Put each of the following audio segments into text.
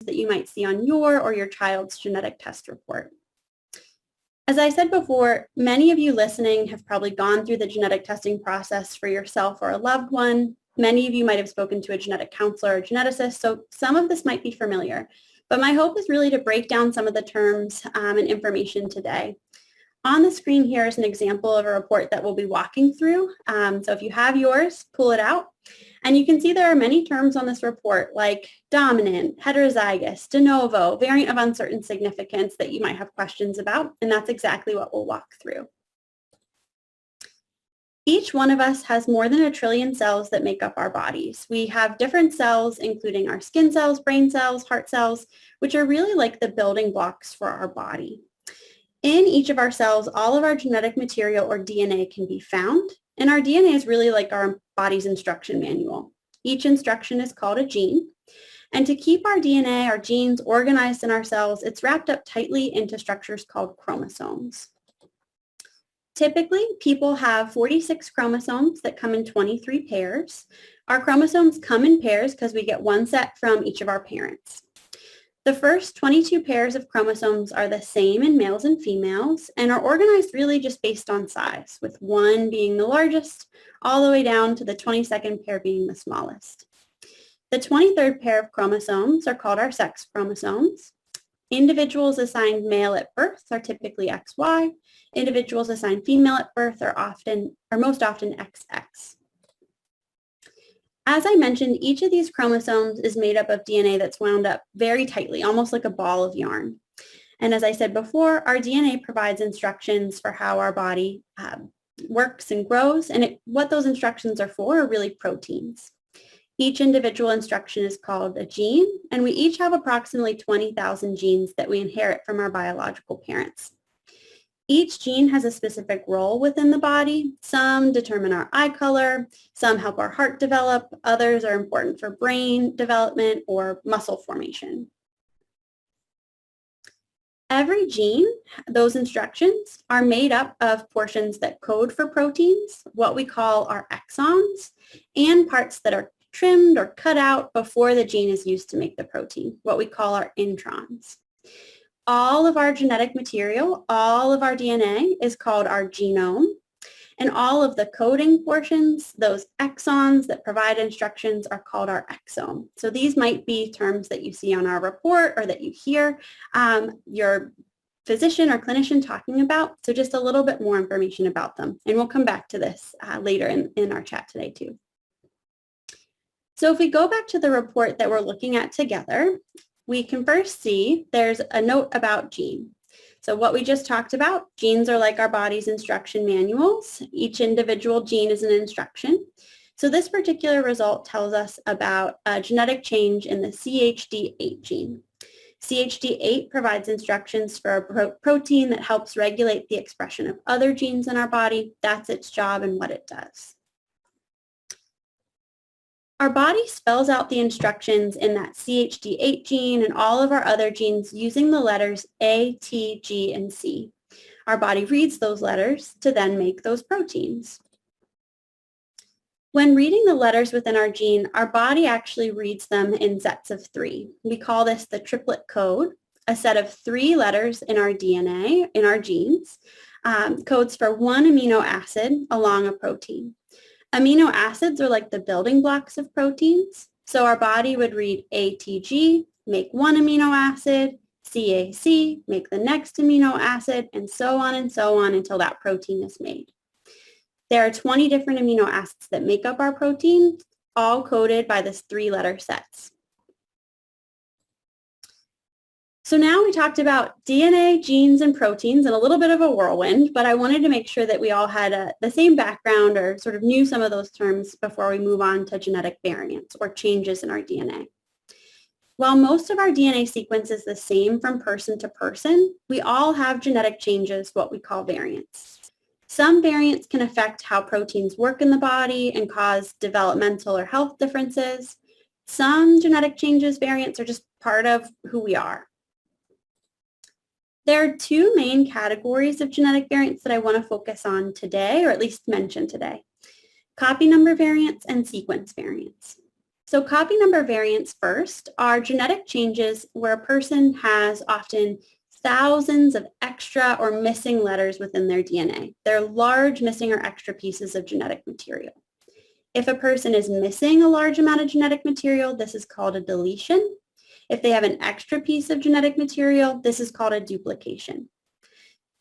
that you might see on your or your child's genetic test report. As I said before, many of you listening have probably gone through the genetic testing process for yourself or a loved one. Many of you might have spoken to a genetic counselor or geneticist, so some of this might be familiar. But my hope is really to break down some of the terms and information today. On the screen here is an example of a report that we'll be walking through. So if you have yours, pull it out. And you can see there are many terms on this report like dominant, heterozygous, de novo, variant of uncertain significance that you might have questions about, and that's exactly what we'll walk through. Each one of us has more than 1 trillion cells that make up our bodies. We have different cells, including our skin cells, brain cells, heart cells, which are really like the building blocks for our body. In each of our cells, all of our genetic material or DNA can be found, and our DNA is really like our body's instruction manual. Each instruction is called a gene, and to keep our DNA, our genes, organized in our cells, it's wrapped up tightly into structures called chromosomes. Typically, people have 46 chromosomes that come in 23 pairs. Our chromosomes come in pairs because we get one set from each of our parents. The first 22 pairs of chromosomes are the same in males and females and are organized really just based on size, with one being the largest all the way down to the 22nd pair being the smallest. The 23rd pair of chromosomes are called our sex chromosomes. Individuals assigned male at birth are typically XY. Individuals assigned female at birth are most often XX. As I mentioned, each of these chromosomes is made up of DNA that's wound up very tightly, almost like a ball of yarn. And as I said before, our DNA provides instructions for how our body works and grows, and what those instructions are for are really proteins. Each individual instruction is called a gene, and we each have approximately 20,000 genes that we inherit from our biological parents. Each gene has a specific role within the body. Some determine our eye color, some help our heart develop, others are important for brain development or muscle formation. Every gene, those instructions, are made up of portions that code for proteins, what we call our exons, and parts that are trimmed or cut out before the gene is used to make the protein, what we call our introns. All of our genetic material, all of our DNA is called our genome, and all of the coding portions, those exons that provide instructions, are called our exome. So these might be terms that you see on our report or that you hear your physician or clinician talking about, so just a little bit more information about them. And we'll come back to this later in our chat today too. So if we go back to the report that we're looking at together, we can first see there's a note about gene. So what we just talked about, genes are like our body's instruction manuals. Each individual gene is an instruction. So this particular result tells us about a genetic change in the CHD8 gene. CHD8 provides instructions for a protein that helps regulate the expression of other genes in our body. That's its job and what it does. Our body spells out the instructions in that CHD8 gene and all of our other genes using the letters A, T, G, and C. Our body reads those letters to then make those proteins. When reading the letters within our gene, our body actually reads them in sets of 3. We call this the triplet code, a set of 3 letters in our DNA, in our genes, codes for one amino acid along a protein. Amino acids are like the building blocks of proteins. So our body would read ATG, make one amino acid, CAC, make the next amino acid, and so on until that protein is made. There are 20 different amino acids that make up our protein, all coded by this 3-letter sets. So now we talked about DNA, genes, and proteins in a little bit of a whirlwind, but I wanted to make sure that we all had the same background or sort of knew some of those terms before we move on to genetic variants or changes in our DNA. While most of our DNA sequence is the same from person to person, we all have genetic changes, what we call variants. Some variants can affect how proteins work in the body and cause developmental or health differences. Some genetic changes, variants, are just part of who we are. There are 2 main categories of genetic variants that I want to focus on today, or at least mention today: copy number variants and sequence variants. So copy number variants first are genetic changes where a person has often thousands of extra or missing letters within their DNA. They're large missing or extra pieces of genetic material. If a person is missing a large amount of genetic material, this is called a deletion. If they have an extra piece of genetic material, this is called a duplication.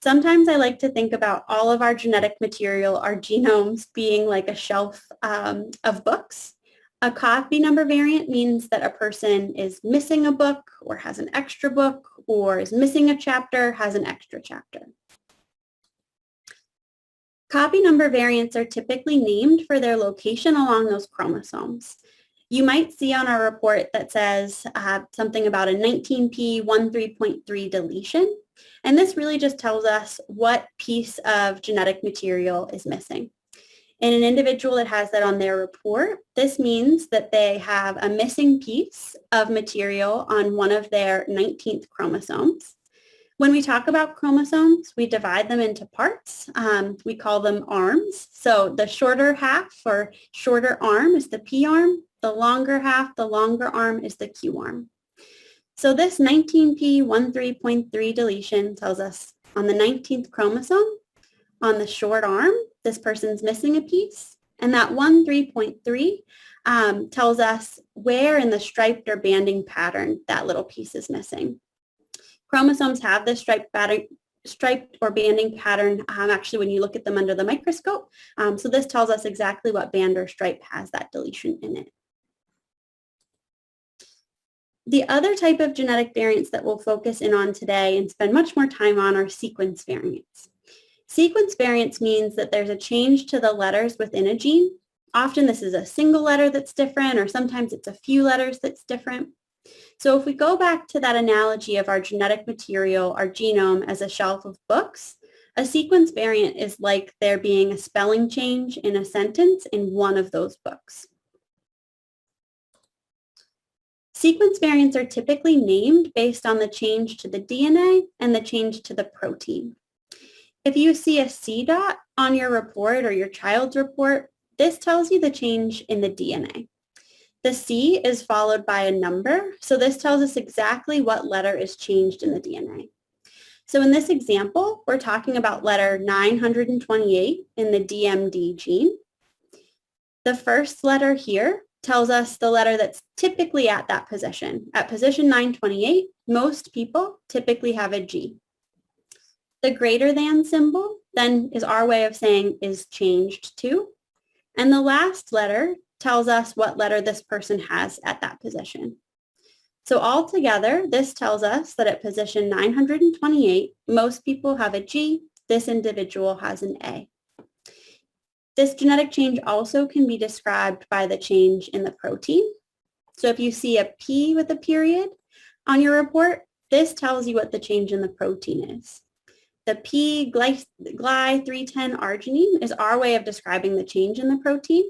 Sometimes I like to think about all of our genetic material, our genomes, being like a shelf of books. A copy number variant means that a person is missing a book or has an extra book or is missing a chapter, has an extra chapter. Copy number variants are typically named for their location along those chromosomes. You might see on our report that says something about a 19p13.3 deletion, and this really just tells us what piece of genetic material is missing. In an individual that has that on their report, this means that they have a missing piece of material on one of their 19th chromosomes. When we talk about chromosomes, we divide them into parts. We call them arms. So the shorter half or shorter arm is the P arm. The longer half, the longer arm is the Q arm. So this 19p13.3 deletion tells us on the 19th chromosome, on the short arm, this person's missing a piece, and that 13.3 tells us where in the striped or banding pattern that little piece is missing. Chromosomes have this striped or banding pattern actually when you look at them under the microscope. So this tells us exactly what band or stripe has that deletion in it. The other type of genetic variants that we'll focus in on today and spend much more time on are sequence variants. Sequence variants means that there's a change to the letters within a gene. Often this is a single letter that's different, or sometimes it's a few letters that's different. So if we go back to that analogy of our genetic material, our genome as a shelf of books, a sequence variant is like there being a spelling change in a sentence in one of those books. Sequence variants are typically named based on the change to the DNA and the change to the protein. If you see a C dot on your report or your child's report, this tells you the change in the DNA. The C is followed by a number, so this tells us exactly what letter is changed in the DNA. So in this example, we're talking about letter 928 in the DMD gene. The first letter here tells us the letter that's typically at that position. At position 928, most people typically have a G. The greater than symbol then is our way of saying is changed to. And the last letter tells us what letter this person has at that position. So altogether, this tells us that at position 928, most people have a G. This individual has an A. This genetic change also can be described by the change in the protein. So if you see a P with a period on your report, this tells you what the change in the protein is. The Gly310 arginine is our way of describing the change in the protein.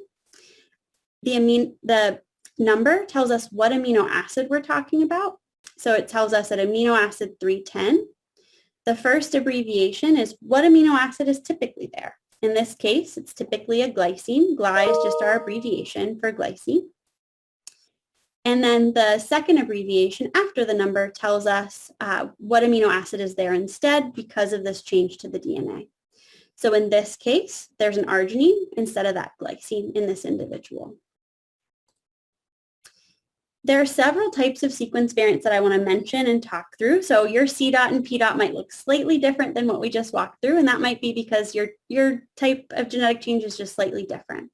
The number tells us what amino acid we're talking about. So it tells us that amino acid 310. The first abbreviation is what amino acid is typically there. In this case, it's typically a glycine. Gly is just our abbreviation for glycine. And then the second abbreviation after the number tells us what amino acid is there instead because of this change to the DNA. So in this case, there's an arginine instead of that glycine in this individual. There are several types of sequence variants that I want to mention and talk through. So your C dot and P dot might look slightly different than what we just walked through, and that might be because your type of genetic change is just slightly different.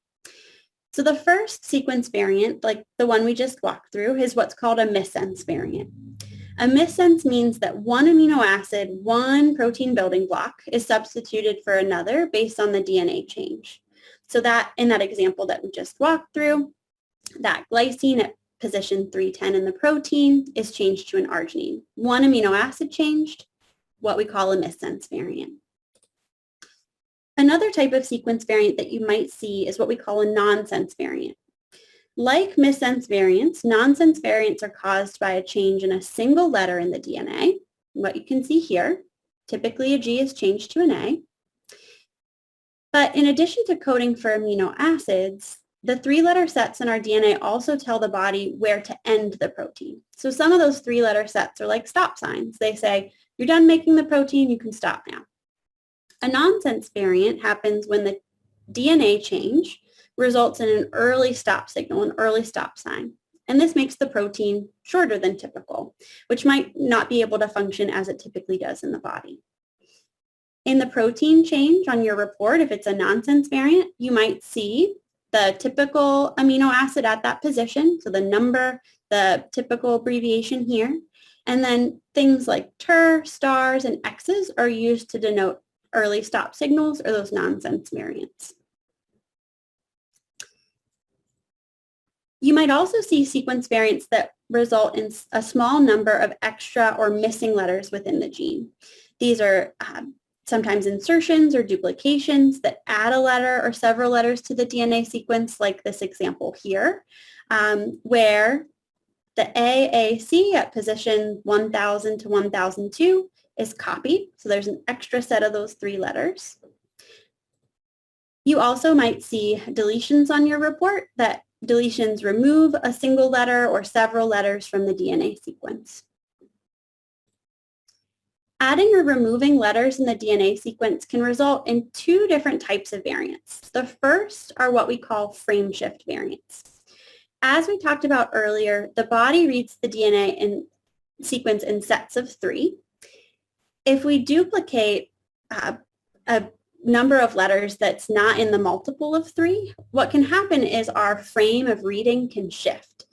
So the first sequence variant, like the one we just walked through, is what's called a missense variant. A missense means that one amino acid, one protein building block, is substituted for another based on the DNA change. So that in that example that we just walked through, that glycine at position 310 in the protein is changed to an arginine. One amino acid changed, what we call a missense variant. Another type of sequence variant that you might see is what we call a nonsense variant. Like missense variants, nonsense variants are caused by a change in a single letter in the DNA. What you can see here, typically a G is changed to an A. But in addition to coding for amino acids, The 3-letter sets in our DNA also tell the body where to end the protein. So some of those 3-letter sets are like stop signs. They say, you're done making the protein, you can stop now. A nonsense variant happens when the DNA change results in an early stop signal, an early stop sign. And this makes the protein shorter than typical, which might not be able to function as it typically does in the body. In the protein change on your report, if it's a nonsense variant, you might see the typical amino acid at that position, so the number, the typical abbreviation here, and then things like TER, stars, and X's are used to denote early stop signals or those nonsense variants. You might also see sequence variants that result in a small number of extra or missing letters within the gene. These are sometimes insertions or duplications that add a letter or several letters to the DNA sequence, like this example here, where the AAC at position 1000 to 1002 is copied. So there's an extra set of those 3 letters. You also might see deletions on your report, that deletions remove a single letter or several letters from the DNA sequence. Adding or removing letters in the DNA sequence can result in 2 different types of variants. The first are what we call frame shift variants. As we talked about earlier, the body reads the DNA sequence in sets of 3. If we duplicate a number of letters that's not in the multiple of 3, what can happen is our frame of reading can shift.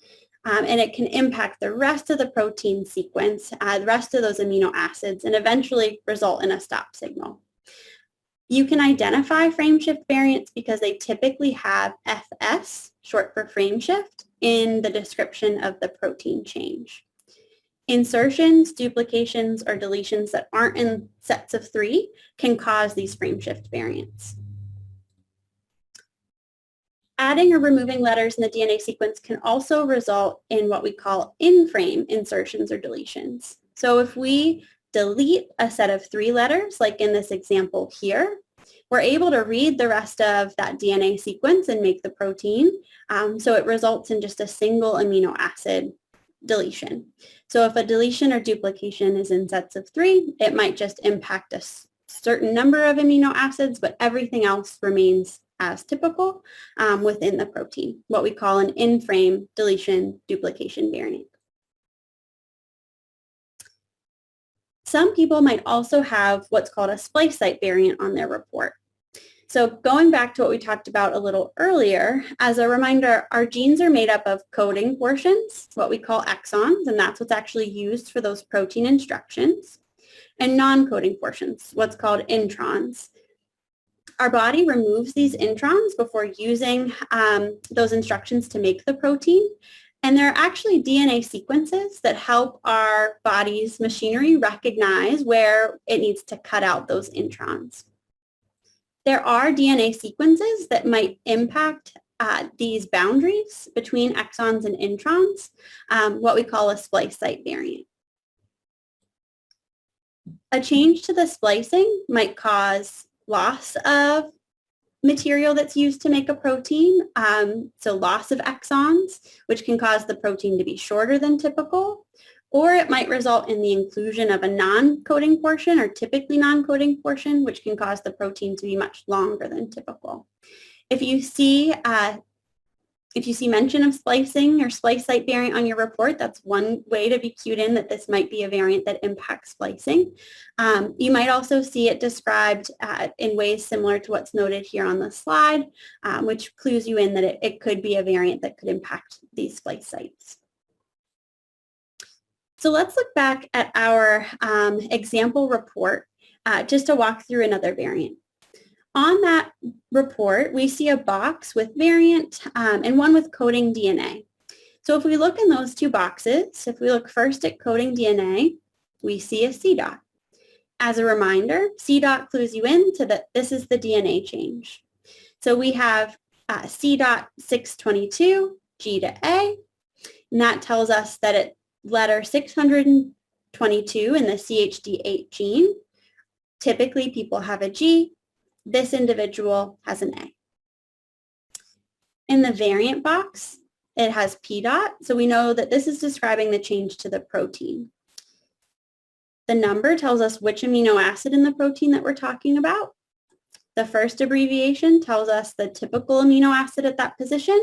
And it can impact the rest of the protein sequence, the rest of those amino acids, and eventually result in a stop signal. You can identify frame shift variants because they typically have FS, short for frame shift, in the description of the protein change. Insertions, duplications, or deletions that aren't in sets of 3 can cause these frame shift variants. Adding or removing letters in the DNA sequence can also result in what we call in-frame insertions or deletions. So if we delete a set of 3 letters, like in this example here, we're able to read the rest of that DNA sequence and make the protein. So it results in just a single amino acid deletion. So if a deletion or duplication is in sets of 3, it might just impact a certain number of amino acids, but everything else remains as typical within the protein, what we call an in-frame deletion duplication variant. Some people might also have what's called a splice site variant on their report. So going back to what we talked about a little earlier, as a reminder, our genes are made up of coding portions, what we call exons, and that's what's actually used for those protein instructions, and non-coding portions, what's called introns. Our body removes these introns before using those instructions to make the protein. And there are actually DNA sequences that help our body's machinery recognize where it needs to cut out those introns. There are DNA sequences that might impact these boundaries between exons and introns, what we call a splice site variant. A change to the splicing might cause loss of material that's used to make a protein, so loss of exons, which can cause the protein to be shorter than typical, or it might result in the inclusion of a non-coding portion or typically non-coding portion, which can cause the protein to be much longer than typical. If you see mention of splicing or splice site variant on your report, that's one way to be cued in that this might be a variant that impacts splicing. You might also see it described in ways similar to what's noted here on the slide, which clues you in that it could be a variant that could impact these splice sites. So let's look back at our example report just to walk through another variant. On that report, we see a box with variant and one with coding DNA. So if we look in those 2 boxes, if we look first at coding DNA, we see a C dot. As a reminder, C dot clues you in to that this is the DNA change. So we have C dot 622, G to A, and that tells us that at letter 622 in the CHD8 gene, typically people have a G. This individual has an A. In the variant box, it has P dot, so we know that this is describing the change to the protein. The number tells us which amino acid in the protein that we're talking about. The first abbreviation tells us the typical amino acid at that position,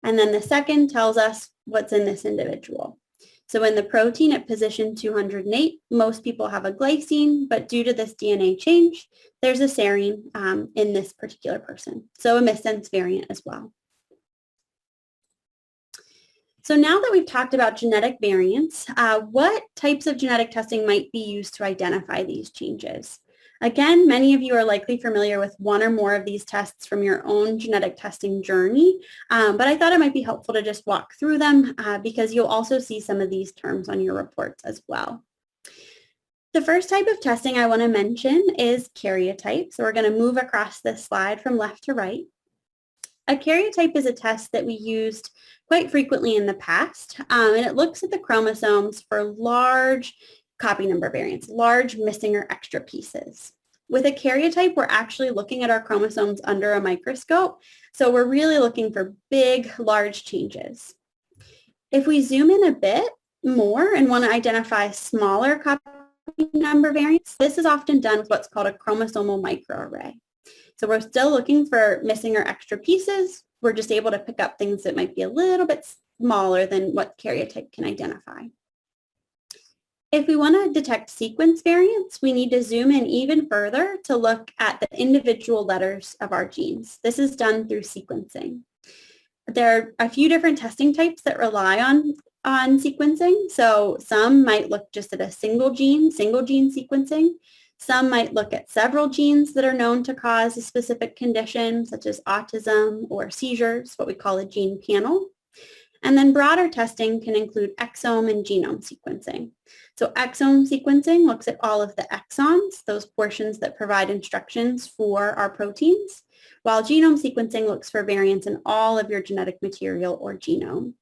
and then the second tells us what's in this individual. So in the protein at position 208, most people have a glycine, but due to this DNA change, there's a serine in this particular person. So a missense variant as well. So now that we've talked about genetic variants, what types of genetic testing might be used to identify these changes? Again, many of you are likely familiar with one or more of these tests from your own genetic testing journey, but I thought it might be helpful to just walk through them because you'll also see some of these terms on your reports as well. The first type of testing I want to mention is karyotype. So we're going to move across this slide from left to right. A karyotype is a test that we used quite frequently in the past, and it looks at the chromosomes for large copy number variants, large missing or extra pieces. With a karyotype, we're actually looking at our chromosomes under a microscope, so we're really looking for big, large changes. If we zoom in a bit more and want to identify smaller copy number variants, this is often done with what's called a chromosomal microarray. So we're still looking for missing or extra pieces. We're just able to pick up things that might be a little bit smaller than what karyotype can identify. If we want to detect sequence variants, we need to zoom in even further to look at the individual letters of our genes. This is done through sequencing. There are a few different testing types that rely on sequencing. So some might look just at a single gene sequencing. Some might look at several genes that are known to cause a specific condition, such as autism or seizures, what we call a gene panel. And then broader testing can include exome and genome sequencing. So exome sequencing looks at all of the exons, those portions that provide instructions for our proteins, while genome sequencing looks for variants in all of your genetic material or genome.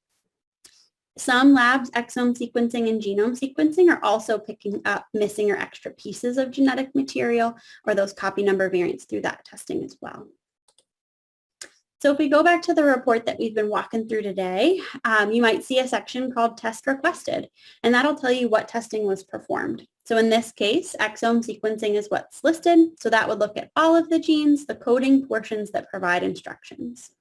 Some labs, exome sequencing and genome sequencing, are also picking up missing or extra pieces of genetic material or those copy number variants through that testing as well. So if we go back to the report that we've been walking through today, you might see a section called Test Requested, and that'll tell you what testing was performed. So in this case, exome sequencing is what's listed. So that would look at all of the genes, the coding portions that provide instructions.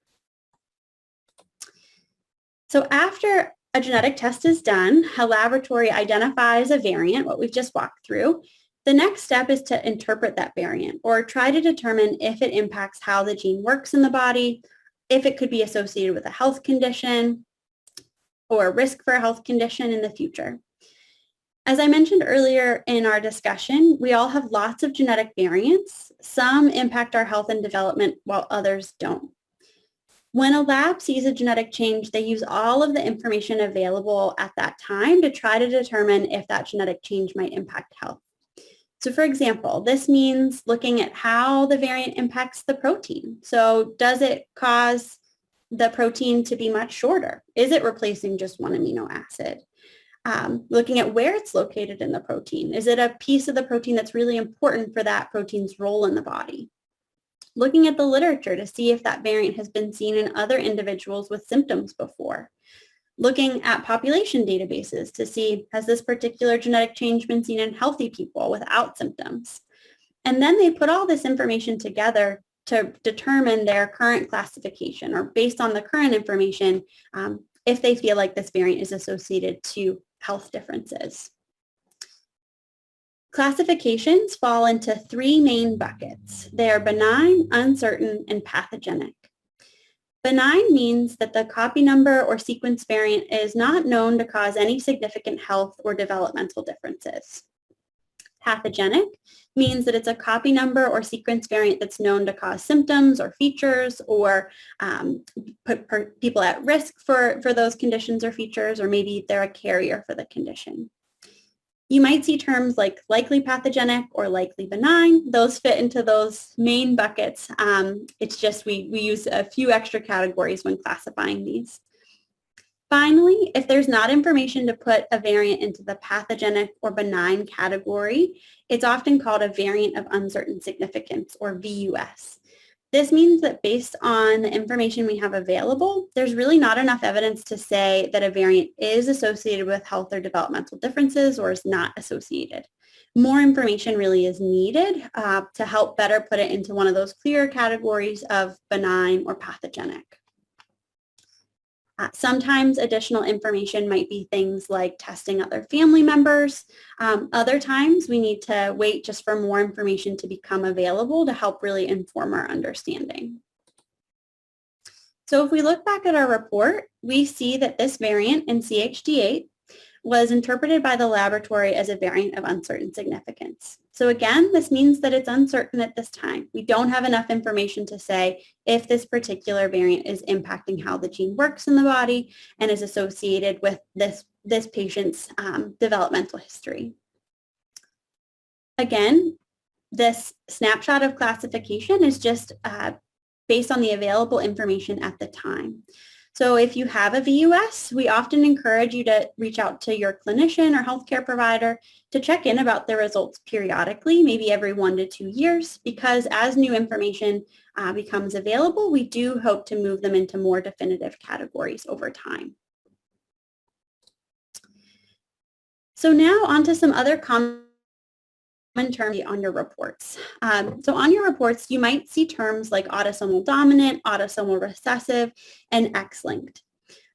So after a genetic test is done, a laboratory identifies a variant, what we've just walked through. The next step is to interpret that variant or try to determine if it impacts how the gene works in the body, if it could be associated with a health condition or a risk for a health condition in the future. As I mentioned earlier in our discussion, we all have lots of genetic variants. Some impact our health and development while others don't. When a lab sees a genetic change, they use all of the information available at that time to try to determine if that genetic change might impact health. So for example, this means looking at how the variant impacts the protein. So does it cause the protein to be much shorter? Is it replacing just one amino acid? Looking at where it's located in the protein. Is it a piece of the protein that's really important for that protein's role in the body? Looking at the literature to see if that variant has been seen in other individuals with symptoms before. Looking at population databases to see, has this particular genetic change been seen in healthy people without symptoms? And then they put all this information together to determine their current classification, or based on the current information, if they feel like this variant is associated to health differences. Classifications fall into three main buckets. They are benign, uncertain, and pathogenic. Benign means that the copy number or sequence variant is not known to cause any significant health or developmental differences. Pathogenic means that it's a copy number or sequence variant that's known to cause symptoms or features or put people at risk for those conditions or features, or maybe they're a carrier for the condition. You might see terms like likely pathogenic or likely benign. Those fit into those main buckets. It's just we use a few extra categories when classifying these. Finally, if there's not information to put a variant into the pathogenic or benign category, it's often called a variant of uncertain significance, or VUS. This means that based on the information we have available, there's really not enough evidence to say that a variant is associated with health or developmental differences or is not associated. More information really is needed to help better put it into one of those clearer categories of benign or pathogenic. Sometimes additional information might be things like testing other family members. Other times we need to wait just for more information to become available to help really inform our understanding. So if we look back at our report, we see that this variant in CHD8 was interpreted by the laboratory as a variant of uncertain significance. So again, this means that it's uncertain at this time. We don't have enough information to say if this particular variant is impacting how the gene works in the body and is associated with this patient's developmental history. Again, this snapshot of classification is just based on the available information at the time. So if you have a VUS, we often encourage you to reach out to your clinician or healthcare provider to check in about the results periodically, maybe every 1 to 2 years, because as new information becomes available, we do hope to move them into more definitive categories over time. So now on to some other common terms on your reports. So on your reports, you might see terms like autosomal dominant, autosomal recessive, and X-linked.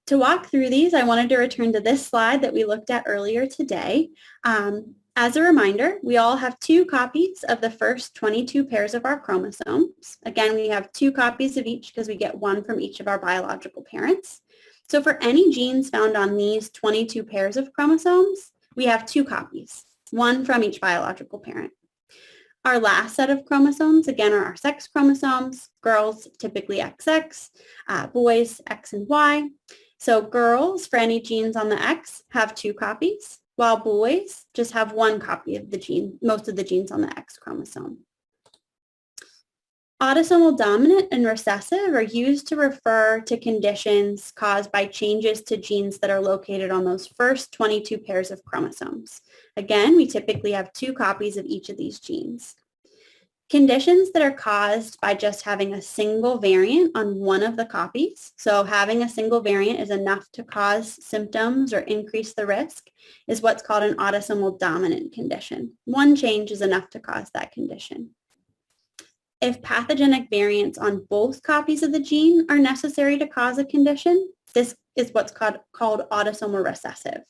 To walk through these, I wanted to return to this slide that we looked at earlier today. As a reminder, we all have 2 copies of the first 22 pairs of our chromosomes. Again, we have 2 copies of each because we get 1 from each of our biological parents. So for any genes found on these 22 pairs of chromosomes, we have 2 copies. 1 from each biological parent. Our last set of chromosomes, again, are our sex chromosomes. Girls, typically XX, boys, X and Y. So girls, for any genes on the X, have 2 copies, while boys just have 1 copy of the gene, most of the genes on the X chromosome. Autosomal dominant and recessive are used to refer to conditions caused by changes to genes that are located on those first 22 pairs of chromosomes. Again, we typically have 2 copies of each of these genes. Conditions that are caused by just having a single variant on one of the copies, so having a single variant is enough to cause symptoms or increase the risk, is what's called an autosomal dominant condition. 1 change is enough to cause that condition. If pathogenic variants on both copies of the gene are necessary to cause a condition, this is what's called autosomal recessive.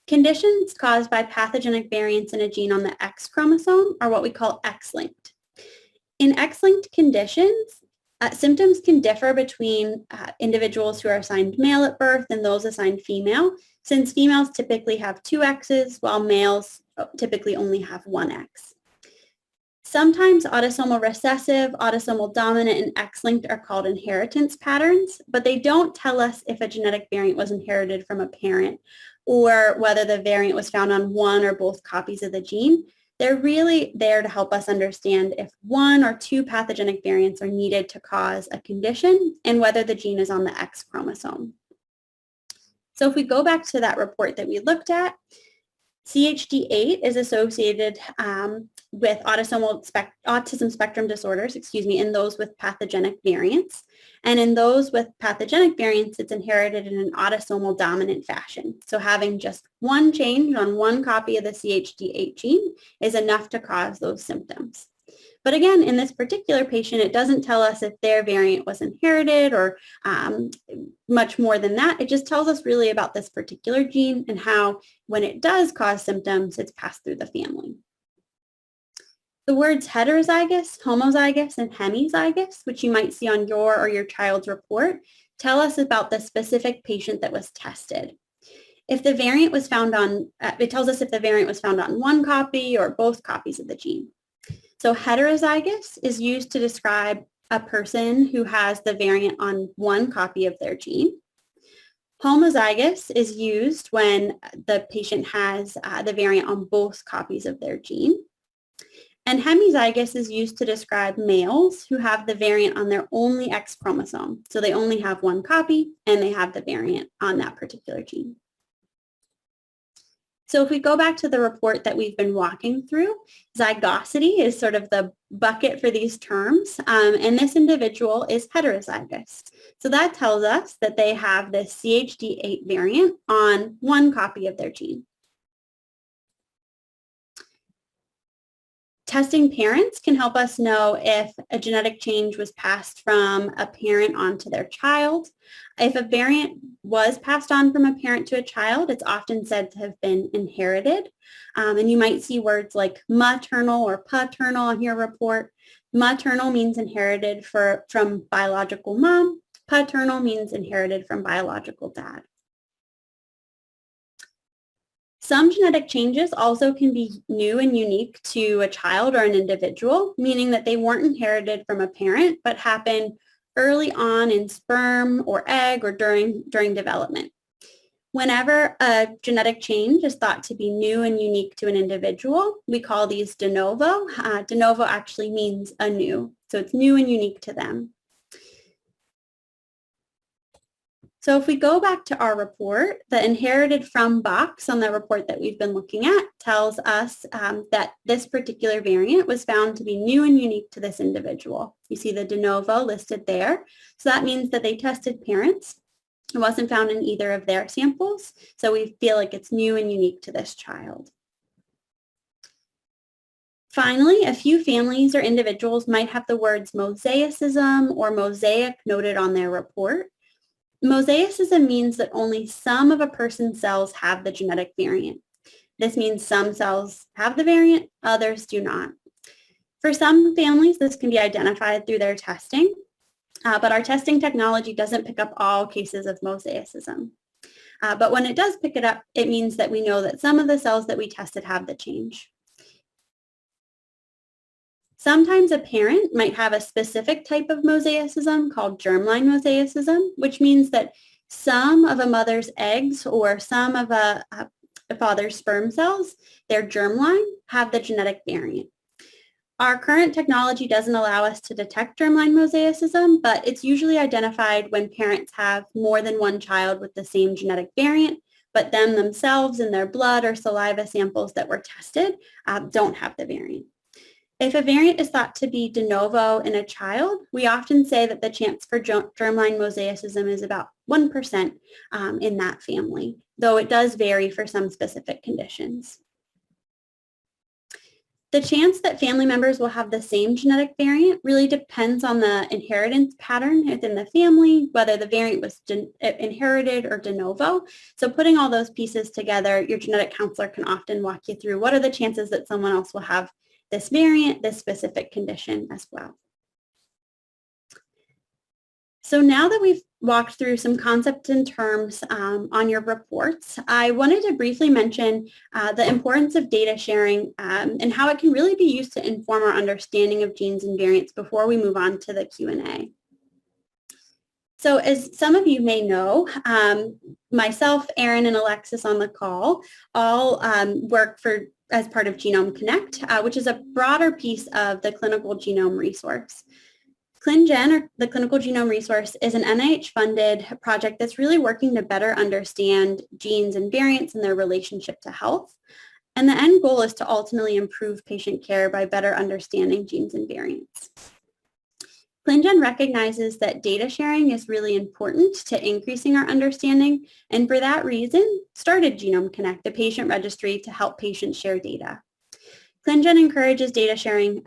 Conditions caused by pathogenic variants in a gene on the X chromosome are what we call X-linked. In X-linked conditions, symptoms can differ between individuals who are assigned male at birth and those assigned female, since females typically have 2 X's while males typically only have 1 X. Sometimes autosomal recessive, autosomal dominant, and X-linked are called inheritance patterns, but they don't tell us if a genetic variant was inherited from a parent or whether the variant was found on 1 or both copies of the gene. They're really there to help us understand if 1 or 2 pathogenic variants are needed to cause a condition and whether the gene is on the X chromosome. So if we go back to that report that we looked at, CHD8 is associated with autism spectrum disorders, in those with pathogenic variants. And in those with pathogenic variants, it's inherited in an autosomal dominant fashion. So having just 1 change on 1 copy of the CHD8 gene is enough to cause those symptoms. But again, in this particular patient, it doesn't tell us if their variant was inherited or much more than that. It just tells us really about this particular gene and how, when it does cause symptoms, it's passed through the family. The words heterozygous, homozygous, and hemizygous, which you might see on your or your child's report, tell us about the specific patient that was tested. If the variant was found on, it tells us if the variant was found on 1 copy or both copies of the gene. So heterozygous is used to describe a person who has the variant on 1 copy of their gene. Homozygous is used when the patient has the variant on both copies of their gene. And hemizygous is used to describe males who have the variant on their only X chromosome. So they only have 1 copy and they have the variant on that particular gene. So if we go back to the report that we've been walking through, zygosity is sort of the bucket for these terms, and this individual is heterozygous. So that tells us that they have this CHD8 variant on one copy of their gene. Testing parents can help us know if a genetic change was passed from a parent onto their child. If a variant was passed on from a parent to a child, it's often said to have been inherited. And you might see words like maternal or paternal on your report. Maternal means inherited from biological mom. Paternal means inherited from biological dad. Some genetic changes also can be new and unique to a child or an individual, meaning that they weren't inherited from a parent, but happen early on in sperm or egg or during development. Whenever a genetic change is thought to be new and unique to an individual, we call these de novo. De novo actually means anew, so it's new and unique to them. So if we go back to our report, the inherited from box on the report that we've been looking at tells us that this particular variant was found to be new and unique to this individual. You see the de novo listed there. So that means that they tested parents. It wasn't found in either of their samples. So we feel like it's new and unique to this child. Finally, a few families or individuals might have the words mosaicism or mosaic noted on their report. Mosaicism means that only some of a person's cells have the genetic variant. This means some cells have the variant, others do not. For some families, this can be identified through their testing, but our testing technology doesn't pick up all cases of mosaicism. But when it does pick it up, it means that we know that some of the cells that we tested have the change. Sometimes a parent might have a specific type of mosaicism called germline mosaicism, which means that some of a mother's eggs or some of a father's sperm cells, their germline, have the genetic variant. Our current technology doesn't allow us to detect germline mosaicism, but it's usually identified when parents have more than one child with the same genetic variant, but them themselves in their blood or saliva samples that were tested don't have the variant. If a variant is thought to be de novo in a child, we often say that the chance for germline mosaicism is about 1% in that family, though it does vary for some specific conditions. The chance that family members will have the same genetic variant really depends on the inheritance pattern within the family, whether the variant was inherited or de novo. So putting all those pieces together, your genetic counselor can often walk you through what are the chances that someone else will have this variant, this specific condition as well. So now that we've walked through some concepts and terms on your reports, I wanted to briefly mention the importance of data sharing and how it can really be used to inform our understanding of genes and variants before we move on to the Q&A. So as some of you may know, myself, Erin, and Alexis on the call all work as part of Genome Connect, which is a broader piece of the clinical genome resource. ClinGen, or the Clinical Genome Resource, is an NIH-funded project that's really working to better understand genes and variants and their relationship to health. And the end goal is to ultimately improve patient care by better understanding genes and variants. ClinGen recognizes that data sharing is really important to increasing our understanding, and for that reason, started Genome Connect, a patient registry to help patients share data. ClinGen encourages data sharing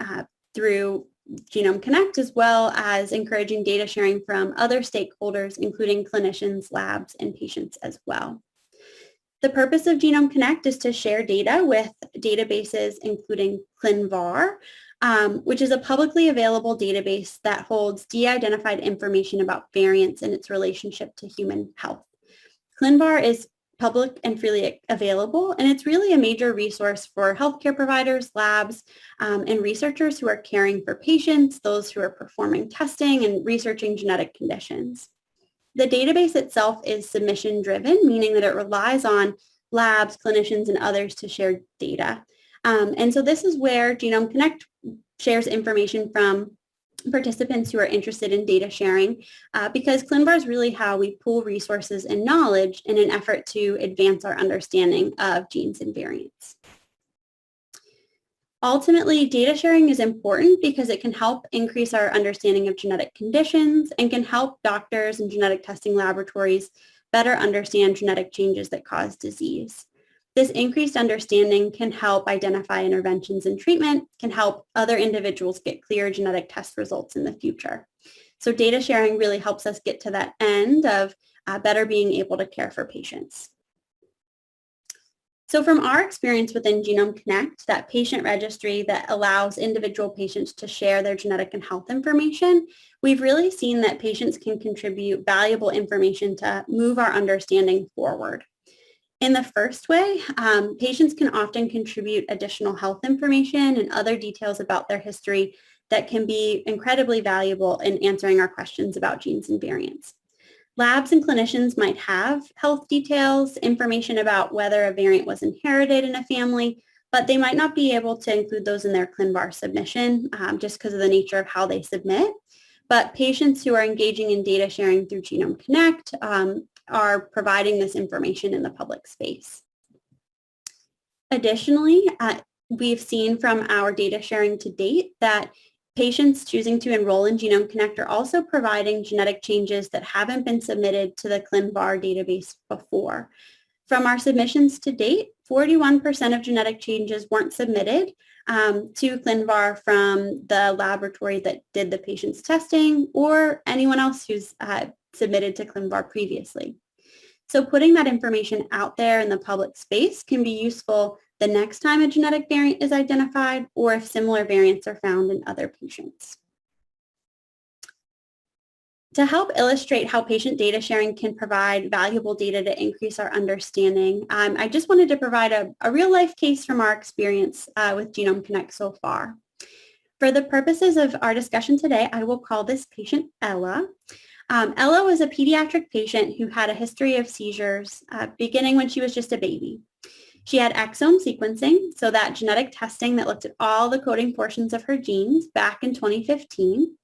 through Genome Connect, as well as encouraging data sharing from other stakeholders, including clinicians, labs, and patients as well. The purpose of Genome Connect is to share data with databases including Clinvar, which is a publicly available database that holds de-identified information about variants and its relationship to human health. Clinvar is public and freely available, and it's really a major resource for healthcare providers, labs, and researchers who are caring for patients, those who are performing testing and researching genetic conditions. The database itself is submission-driven, meaning that it relies on labs, clinicians, and others to share data. And so this is where Genome Connect shares information from participants who are interested in data sharing because Clinvar is really how we pool resources and knowledge in an effort to advance our understanding of genes and variants. Ultimately, data sharing is important because it can help increase our understanding of genetic conditions and can help doctors and genetic testing laboratories better understand genetic changes that cause disease. This increased understanding can help identify interventions and treatment, can help other individuals get clear genetic test results in the future. So data sharing really helps us get to that end of better being able to care for patients. So from our experience within Genome Connect, that patient registry that allows individual patients to share their genetic and health information, we've really seen that patients can contribute valuable information to move our understanding forward. In the first way, patients can often contribute additional health information and other details about their history that can be incredibly valuable in answering our questions about genes and variants. Labs and clinicians might have health details, information about whether a variant was inherited in a family, but they might not be able to include those in their Clinvar submission just because of the nature of how they submit. But patients who are engaging in data sharing through Genome Connect are providing this information in the public space. Additionally, we've seen from our data sharing to date that patients choosing to enroll in Genome Connect are also providing genetic changes that haven't been submitted to the Clinvar database before. From our submissions to date, 41% of genetic changes weren't submitted to Clinvar from the laboratory that did the patient's testing or anyone else who's submitted to Clinvar previously. So putting that information out there in the public space can be useful the next time a genetic variant is identified or if similar variants are found in other patients. To help illustrate how patient data sharing can provide valuable data to increase our understanding, I just wanted to provide a real-life case from our experience with Genome Connect so far. For the purposes of our discussion today, I will call this patient Ella. Ella was a pediatric patient who had a history of seizures beginning when she was just a baby. She had exome sequencing, so that genetic testing that looked at all the coding portions of her genes back in 2015,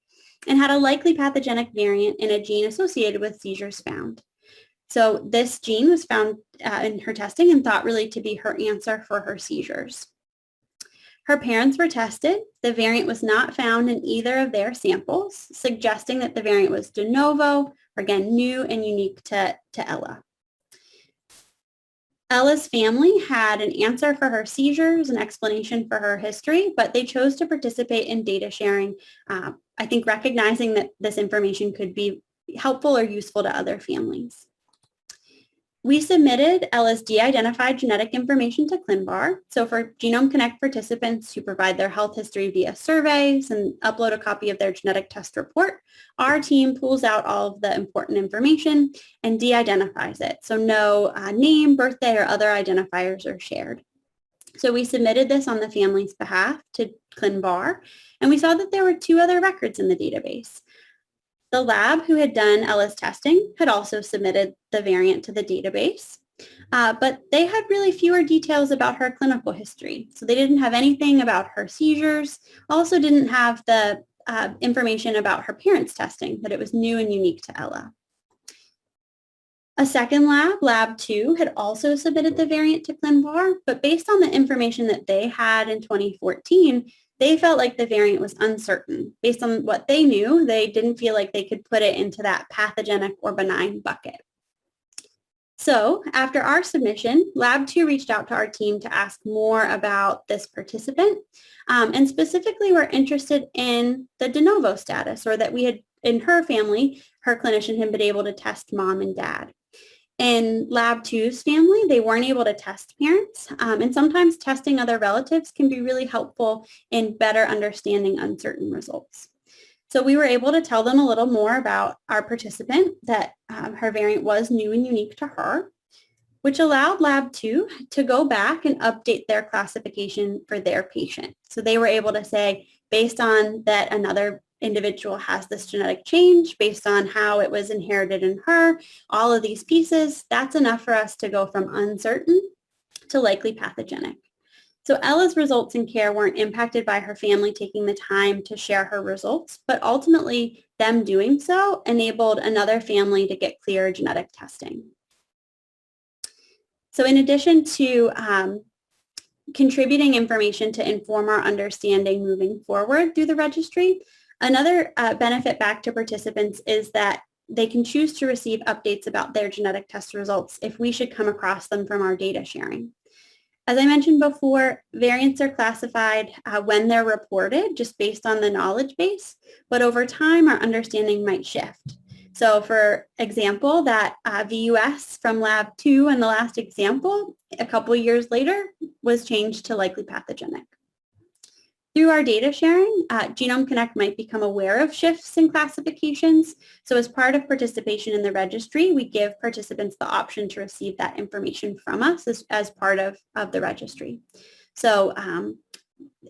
and had a likely pathogenic variant in a gene associated with seizures found. So this gene was found in her testing and thought really to be her answer for her seizures. Her parents were tested. The variant was not found in either of their samples, suggesting that the variant was de novo, or again, new and unique to Ella. Ella's family had an answer for her seizures, an explanation for her history, but they chose to participate in data sharing, I think recognizing that this information could be helpful or useful to other families. We submitted Ella's de-identified genetic information to Clinvar. So for Genome Connect participants who provide their health history via surveys and upload a copy of their genetic test report, our team pulls out all of the important information and de-identifies it. So no name, birthday, or other identifiers are shared. So we submitted this on the family's behalf to Clinvar, and we saw that there were 2 other records in the database. The lab who had done Ella's testing had also submitted the variant to the database, but they had really fewer details about her clinical history. So they didn't have anything about her seizures, also didn't have the information about her parents' testing, that it was new and unique to Ella. A second lab, Lab 2, had also submitted the variant to Clinvar, but based on the information that they had in 2014, they felt like the variant was uncertain. Based on what they knew, they didn't feel like they could put it into that pathogenic or benign bucket. So after our submission, Lab 2 reached out to our team to ask more about this participant, and specifically we're interested in the de novo status, or that we had, in her family, her clinician had been able to test mom and dad. In Lab 2's family, they weren't able to test parents, and sometimes testing other relatives can be really helpful in better understanding uncertain results. So we were able to tell them a little more about our participant, that her variant was new and unique to her, which allowed Lab 2 to go back and update their classification for their patient. So they were able to say, based on that another individual has this genetic change, based on how it was inherited in her, all of these pieces, that's enough for us to go from uncertain to likely pathogenic. So Ella's results in care weren't impacted by her family taking the time to share her results, but ultimately them doing so enabled another family to get clear genetic testing. So in addition to contributing information to inform our understanding moving forward through the registry, another benefit back to participants is that they can choose to receive updates about their genetic test results if we should come across them from our data sharing. As I mentioned before, variants are classified when they're reported just based on the knowledge base, but over time our understanding might shift. So for example, that VUS from lab 2 in the last example, a couple years later, was changed to likely pathogenic. Through our data sharing, Genome Connect might become aware of shifts in classifications. So as part of participation in the registry, we give participants the option to receive that information from us as part of the registry. So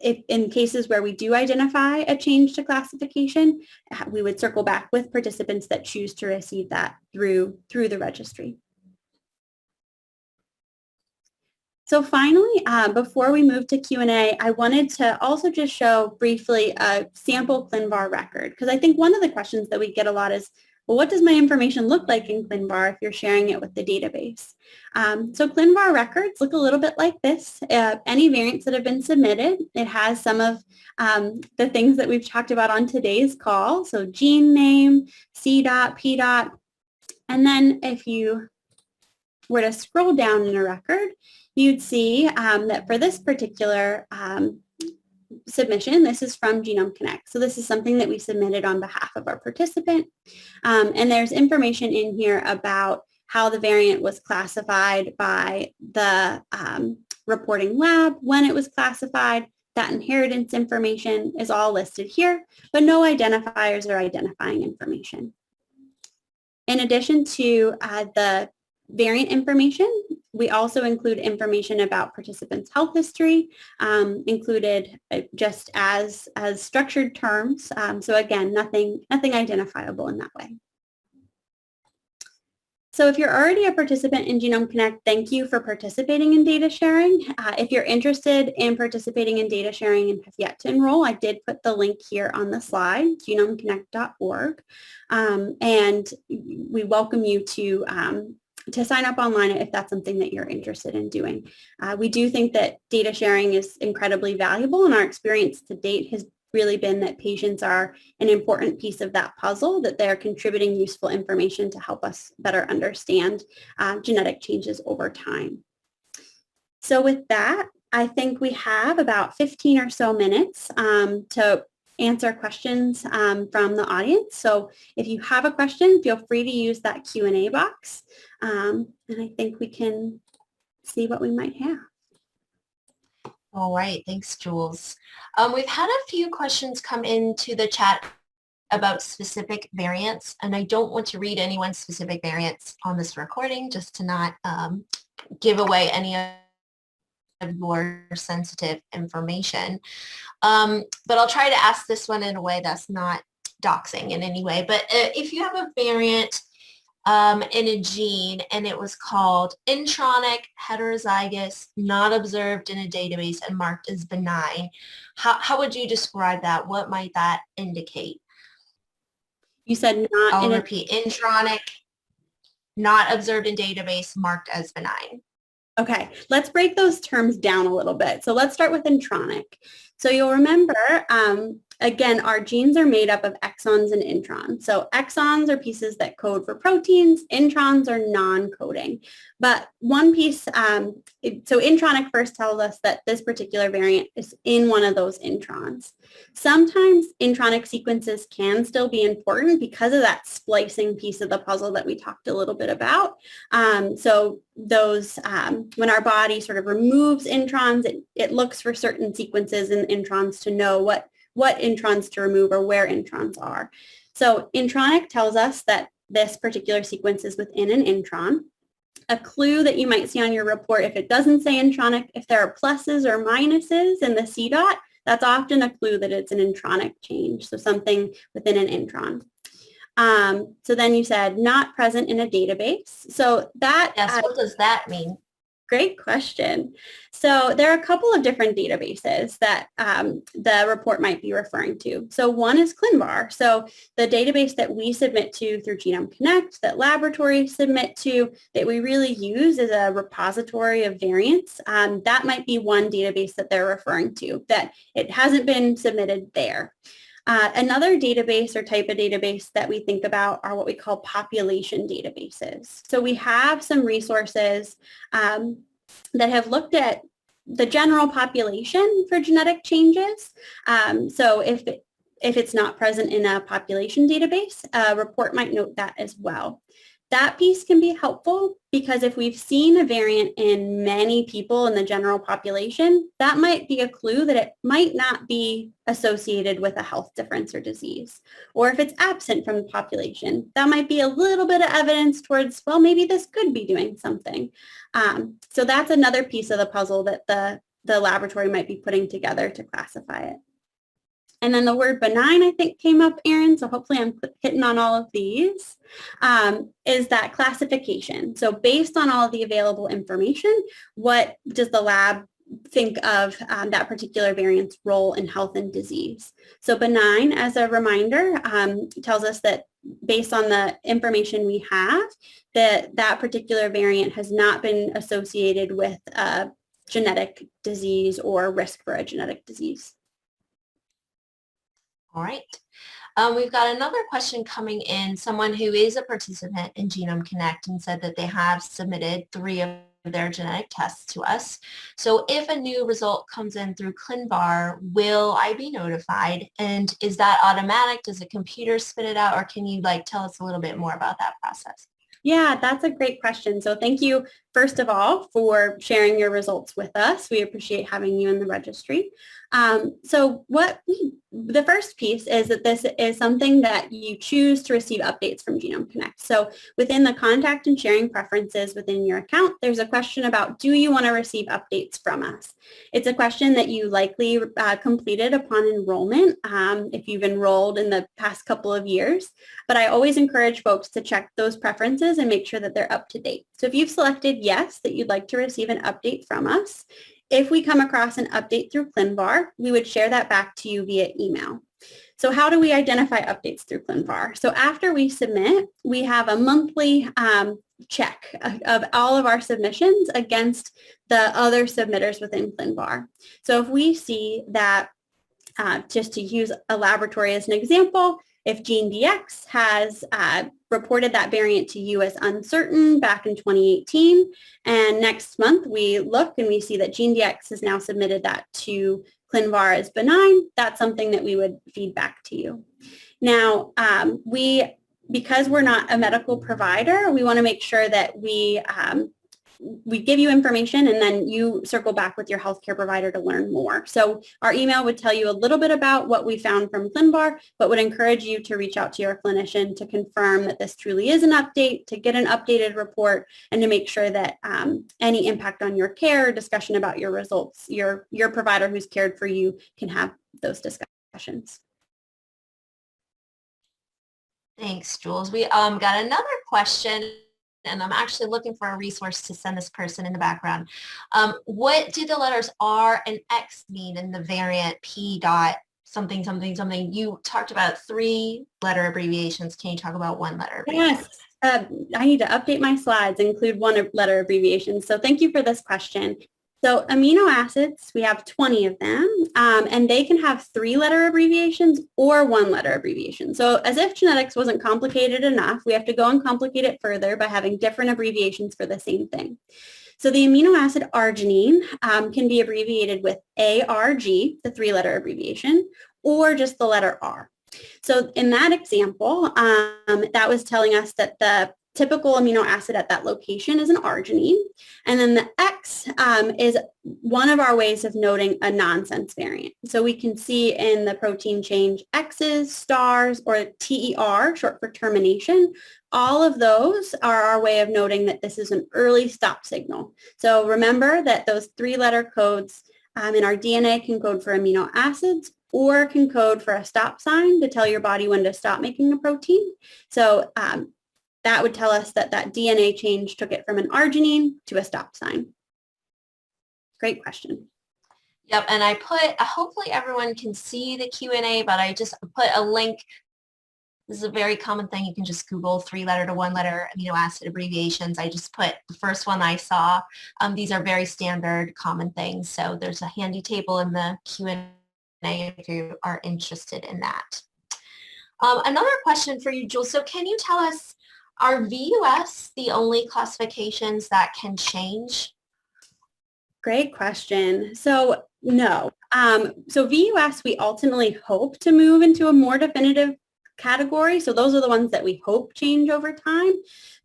if in cases where we do identify a change to classification, we would circle back with participants that choose to receive that through the registry. So finally, before we move to Q&A, I wanted to also just show briefly a sample Clinvar record, because I think one of the questions that we get a lot is, well, what does my information look like in Clinvar if you're sharing it with the database? So Clinvar records look a little bit like this. Any variants that have been submitted, it has some of the things that we've talked about on today's call. So gene name, C dot, P dot, and then if you were to scroll down in a record, you'd see that for this particular submission, this is from Genome Connect. So this is something that we submitted on behalf of our participant. And there's information in here about how the variant was classified by the reporting lab, when it was classified. That inheritance information is all listed here, but no identifiers or identifying information. In addition to the variant information, we also include information about participants' health history, included just as structured terms. So again, nothing identifiable in that way. So if you're already a participant in Genome Connect, thank you for participating in data sharing. If you're interested in participating in data sharing and have yet to enroll, I did put the link here on the slide, genomeconnect.org. And we welcome you to sign up online if that's something that you're interested in doing. We do think that data sharing is incredibly valuable, and our experience to date has really been that patients are an important piece of that puzzle, that they're contributing useful information to help us better understand genetic changes over time. So with that, I think we have about 15 or so minutes to answer questions from the audience. So if you have a question, feel free to use that Q&A box. And I think we can see what we might have. All right, thanks, Jules. We've had a few questions come into the chat about specific variants, and I don't want to read anyone's specific variants on this recording just to not give away any of your sensitive information. But I'll try to ask this one in a way that's not doxing in any way. But if you have a variant in a gene and it was called intronic, heterozygous, not observed in a database and marked as benign, how would you describe that? What might that indicate? You said not. I'll repeat, intronic, not observed in database, marked as benign. Okay, let's break those terms down a little bit. So let's start with intronic. So you'll remember, again, our genes are made up of exons and introns. So exons are pieces that code for proteins, introns are non-coding. But one piece, so intronic first tells us that this particular variant is in one of those introns. Sometimes intronic sequences can still be important because of that splicing piece of the puzzle that we talked a little bit about. So those, when our body sort of removes introns, it looks for certain sequences in introns to know what introns to remove or where introns are. So intronic tells us that this particular sequence is within an intron. A clue that you might see on your report, if it doesn't say intronic, if there are pluses or minuses in the C dot, that's often a clue that it's an intronic change, so something within an intron. So then you said not present in a database. So that... Yes, what does that mean? Great question. So there are a couple of different databases that the report might be referring to. So one is Clinvar. So the database that we submit to through Genome Connect, that laboratories submit to, that we really use as a repository of variants, that might be one database that they're referring to, that it hasn't been submitted there. Another database or type of database that we think about are what we call population databases. So we have some resources that have looked at the general population for genetic changes. So if it's not present in a population database, a report might note that as well. That piece can be helpful because if we've seen a variant in many people in the general population, that might be a clue that it might not be associated with a health difference or disease. Or if it's absent from the population, that might be a little bit of evidence towards, well, maybe this could be doing something. So that's another piece of the puzzle that the laboratory might be putting together to classify it. And then the word benign, I think, came up, Erin, so hopefully I'm hitting on all of these, is that classification. So based on all of the available information, what does the lab think of that particular variant's role in health and disease? So benign, as a reminder, tells us that based on the information we have, that particular variant has not been associated with a genetic disease or risk for a genetic disease. All right. We've got another question coming in, someone who is a participant in Genome Connect and said that they have submitted 3 of their genetic tests to us. So if a new result comes in through Clinvar, will I be notified? And is that automatic? Does the computer spit it out? Or can you tell us a little bit more about that process? Yeah, that's a great question. So thank you, first of all, for sharing your results with us. We appreciate having you in the registry. So the first piece is that this is something that you choose to receive updates from Genome Connect. So within the contact and sharing preferences within your account, there's a question about, do you want to receive updates from us? It's a question that you likely completed upon enrollment if you've enrolled in the past couple of years. But I always encourage folks to check those preferences and make sure that they're up to date. So if you've selected yes, that you'd like to receive an update from us, if we come across an update through Clinvar, we would share that back to you via email. So how do we identify updates through Clinvar? So after we submit, we have a monthly check of all of our submissions against the other submitters within Clinvar. So if we see that, just to use a laboratory as an example, if GeneDx has reported that variant to you as uncertain back in 2018, and next month we look and we see that GeneDx has now submitted that to Clinvar as benign, that's something that we would feed back to you. Now, because we're not a medical provider, we want to make sure that we give you information and then you circle back with your healthcare provider to learn more. So our email would tell you a little bit about what we found from Clinvar, but would encourage you to reach out to your clinician to confirm that this truly is an update, to get an updated report, and to make sure that any impact on your care or discussion about your results, your provider who's cared for you can have those discussions. Thanks, Jules. We got another question, and I'm actually looking for a resource to send this person in the background. What do the letters R and X mean in the variant P dot something, something, something? You talked about 3 letter abbreviations. Can you talk about 1 letter abbreviation? Yes, I need to update my slides, include 1 letter abbreviation. So thank you for this question. So amino acids, we have 20 of them, and they can have 3-letter abbreviations or 1-letter abbreviation. So as if genetics wasn't complicated enough, we have to go and complicate it further by having different abbreviations for the same thing. So the amino acid arginine can be abbreviated with ARG, the 3-letter abbreviation, or just the letter R. So in that example, that was telling us that the typical amino acid at that location is an arginine. And then the X is one of our ways of noting a nonsense variant. So we can see in the protein change X's, stars, or TER, short for termination. All of those are our way of noting that this is an early stop signal. So remember that those 3-letter codes in our DNA can code for amino acids or can code for a stop sign to tell your body when to stop making a protein. So that would tell us that that DNA change took it from an arginine to a stop sign. Great question. Yep, and I put, hopefully everyone can see the Q&A, but I just put a link. This is a very common thing. You can just Google 3-letter to 1-letter amino acid abbreviations. I just put the first one I saw. These are very standard, common things. So there's a handy table in the Q&A if you are interested in that. Another question for you, Jules. So can you tell us, are VUS the only classifications that can change? Great question. So no. So VUS, we ultimately hope to move into a more definitive category. So those are the ones that we hope change over time.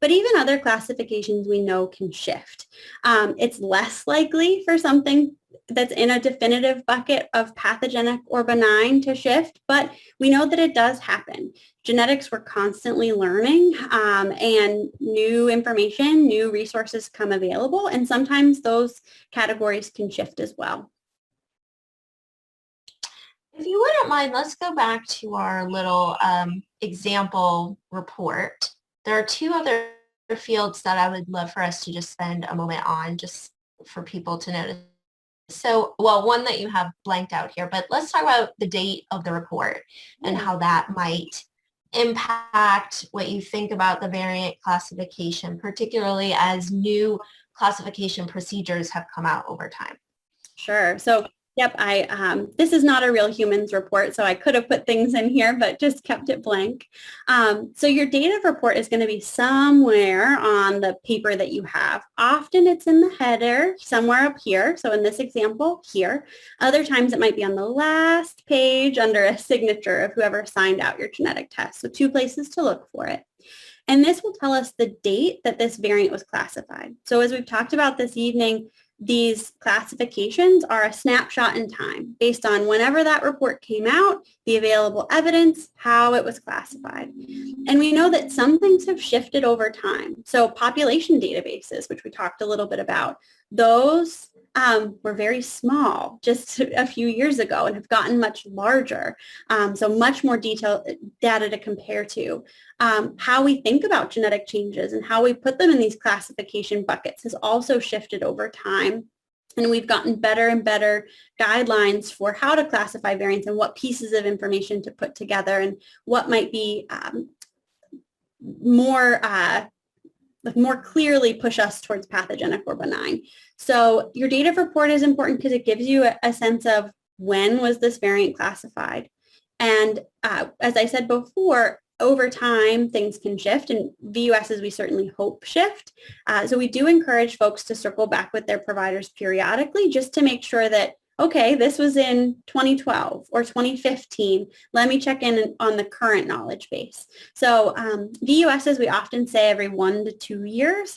But even other classifications we know can shift. It's less likely for something that's in a definitive bucket of pathogenic or benign to shift, but we know that it does happen. Genetics, we're constantly learning, and new information, new resources come available, and sometimes those categories can shift as well. If you wouldn't mind, let's go back to our little example report. There are 2 other fields that I would love for us to just spend a moment on, just for people to notice. So, well, one that you have blanked out here, but let's talk about the date of the report and how that might impact what you think about the variant classification, particularly as new classification procedures have come out over time. Sure. So yep, this is not a real humans report, so I could have put things in here, but just kept it blank. So your date of report is going to be somewhere on the paper that you have. Often it's in the header, somewhere up here. So in this example, here. Other times it might be on the last page under a signature of whoever signed out your genetic test. So 2 places to look for it. And this will tell us the date that this variant was classified. So as we've talked about this evening, these classifications are a snapshot in time based on whenever that report came out, the available evidence, how it was classified. And we know that some things have shifted over time. So population databases, which we talked a little bit about, those were very small just a few years ago and have gotten much larger. So much more detailed data to compare to. How we think about genetic changes and how we put them in these classification buckets has also shifted over time. And we've gotten better and better guidelines for how to classify variants and what pieces of information to put together and what might be more clearly push us towards pathogenic or benign. So your date of report is important because it gives you a sense of when was this variant classified. And as I said before, over time, things can shift, and VUSs we certainly hope shift. So we do encourage folks to circle back with their providers periodically just to make sure that, okay, this was in 2012 or 2015. Let me check in on the current knowledge base. So VUSs we often say every 1 to 2 years,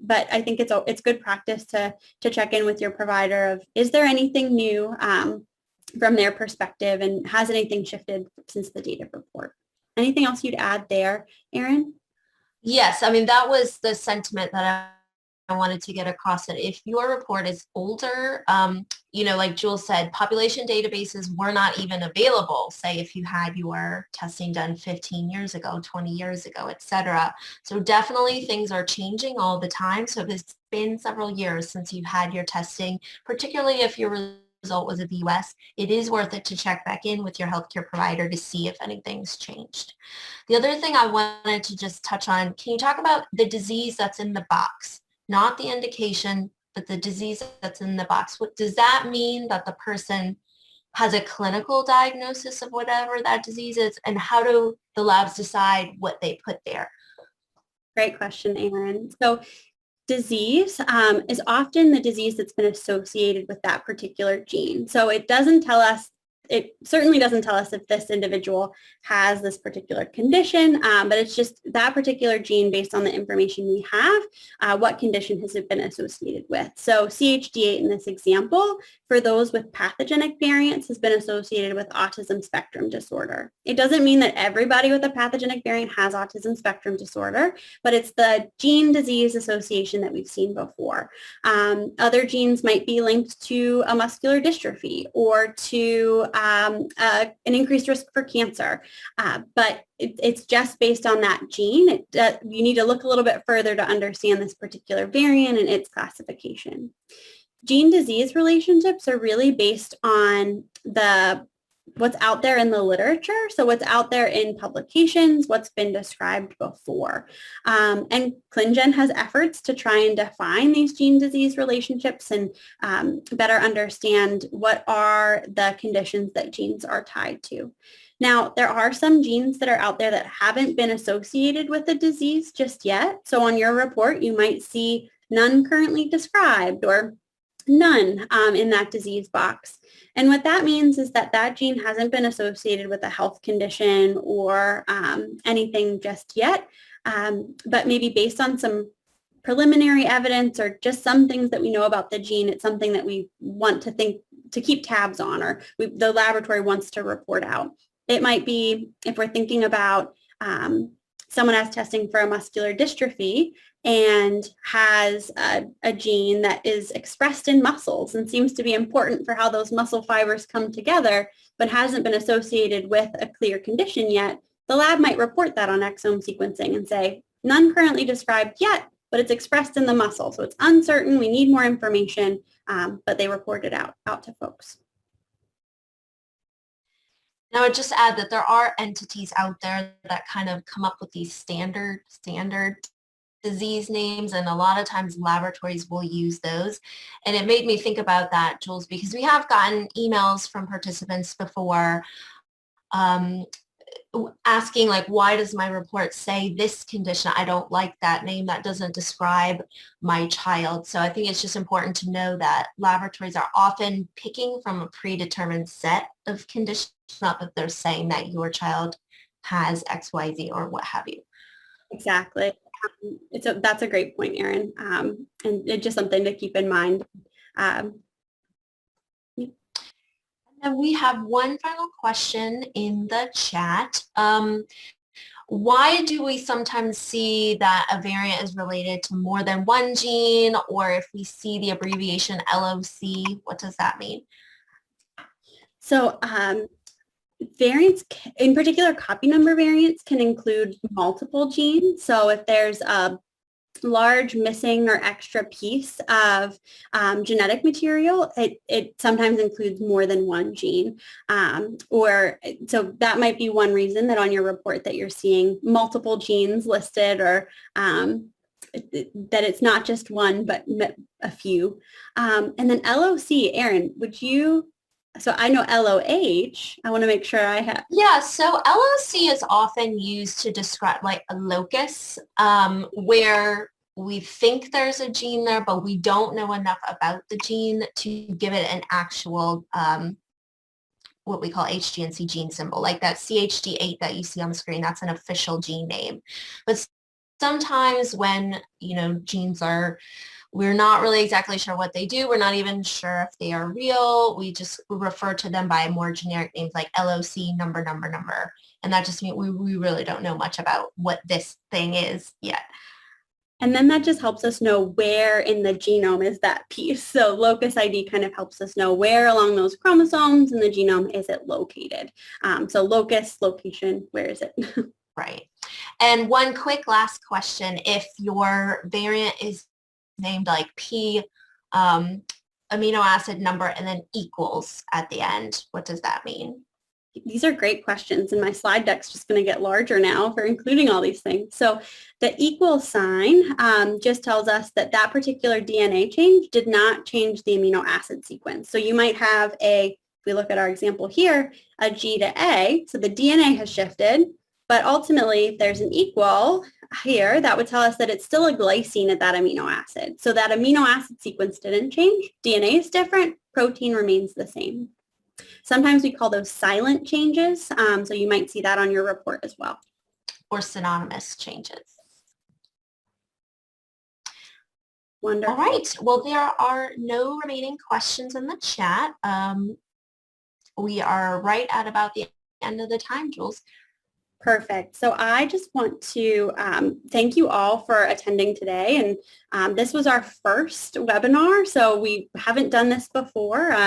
but I think it's good practice to check in with your provider of, is there anything new from their perspective, and has anything shifted since the date of report? Anything else you'd add there, Erin? Yes, I mean, that was the sentiment that I wanted to get across, that if your report is older, like Jules said, population databases were not even available, say if you had your testing done 15 years ago, 20 years ago, et cetera. So definitely things are changing all the time. So if it's been several years since you've had your testing, particularly if your result was a VUS, it is worth it to check back in with your healthcare provider to see if anything's changed. The other thing I wanted to just touch on, can you talk about the disease that's in the box? Not the indication, but the disease that's in the box. What does that mean? That the person has a clinical diagnosis of whatever that disease is, and how do the labs decide what they put there? Great question, Erin. So disease is often the disease that's been associated with that particular gene. So it certainly doesn't tell us if this individual has this particular condition, but it's just that particular gene based on the information we have, what condition has it been associated with. So CHD8 in this example, for those with pathogenic variants, has been associated with autism spectrum disorder. It doesn't mean that everybody with a pathogenic variant has autism spectrum disorder, but it's the gene disease association that we've seen before. Other genes might be linked to a muscular dystrophy or to an increased risk for cancer, but it's just based on that gene. You need to look a little bit further to understand this particular variant and its classification. gene-disease relationships are really based on what's out there in the literature, so what's out there in publications, what's been described before. And ClinGen has efforts to try and define these gene-disease relationships and better understand what are the conditions that genes are tied to. Now, there are some genes that are out there that haven't been associated with a disease just yet. So on your report, you might see none currently described or none in that disease box. And what that means is that that gene hasn't been associated with a health condition or anything just yet, but maybe based on some preliminary evidence or just some things that we know about the gene, it's something that we want to keep tabs on, or the laboratory wants to report out. It might be, if we're thinking about someone has testing for a muscular dystrophy and has a gene that is expressed in muscles and seems to be important for how those muscle fibers come together, but hasn't been associated with a clear condition yet, the lab might report that on exome sequencing and say, none currently described yet, but it's expressed in the muscle. So it's uncertain, we need more information, but they report it out to folks. Now, I would just add that there are entities out there that kind of come up with these standard disease names, and a lot of times laboratories will use those. And it made me think about that, Jules, because we have gotten emails from participants before asking, like, why does my report say this condition? I don't like that name. That doesn't describe my child. So I think it's just important to know that laboratories are often picking from a predetermined set of conditions, not that they're saying that your child has XYZ or what have you. Exactly. That's a great point, Erin, and it's just something to keep in mind. And we have one final question in the chat. Why do we sometimes see that a variant is related to more than one gene, or if we see the abbreviation LOC, what does that mean? So variants, in particular copy number variants, can include multiple genes. So if there's a large missing or extra piece of genetic material, it sometimes includes more than one gene. So that might be one reason that on your report that you're seeing multiple genes listed, or that it's not just one, but a few. And then LOC, Erin, so I know LOH, I want to make sure I have. Yeah, so LOC is often used to describe like a locus where we think there's a gene there, but we don't know enough about the gene to give it an actual, what we call HGNC gene symbol, like that CHD8 that you see on the screen, that's an official gene name. But sometimes when, genes we're not really exactly sure what they do. We're not even sure if they are real. We just refer to them by more generic names like LOC, number. And that just means we really don't know much about what this thing is yet. And then that just helps us know where in the genome is that piece. So locus ID kind of helps us know where along those chromosomes in the genome is it located. So locus, location, where is it? Right. And one quick last question. If your variant is named like P amino acid number and then equals at the end, what does that mean? These are great questions, and my slide deck's just going to get larger now for including all these things. So the equal sign just tells us that that particular DNA change did not change the amino acid sequence. So you might have if we look at our example here, a G to A, so the DNA has shifted, but ultimately if there's an equal here, that would tell us that it's still a glycine at that amino acid. So that amino acid sequence didn't change. DNA is different. Protein remains the same. Sometimes we call those silent changes. So you might see that on your report as well. Or synonymous changes. Wonderful. All right. Well, there are no remaining questions in the chat. We are right at about the end of the time, Jules. Perfect. So I just want to thank you all for attending today. And this was our first webinar, so we haven't done this before.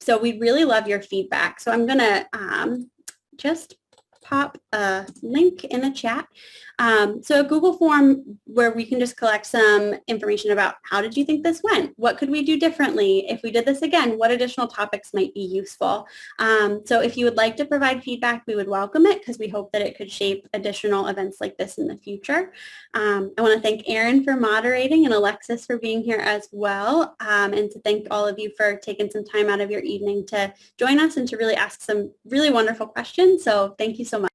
So we really love your feedback. So I'm going to just pop a link in the chat. So a Google form where we can just collect some information about how did you think this went? What could we do differently? If we did this again, what additional topics might be useful? So if you would like to provide feedback, we would welcome it because we hope that it could shape additional events like this in the future. I want to thank Erin for moderating and Alexis for being here as well, and to thank all of you for taking some time out of your evening to join us and to really ask some really wonderful questions. So thank you so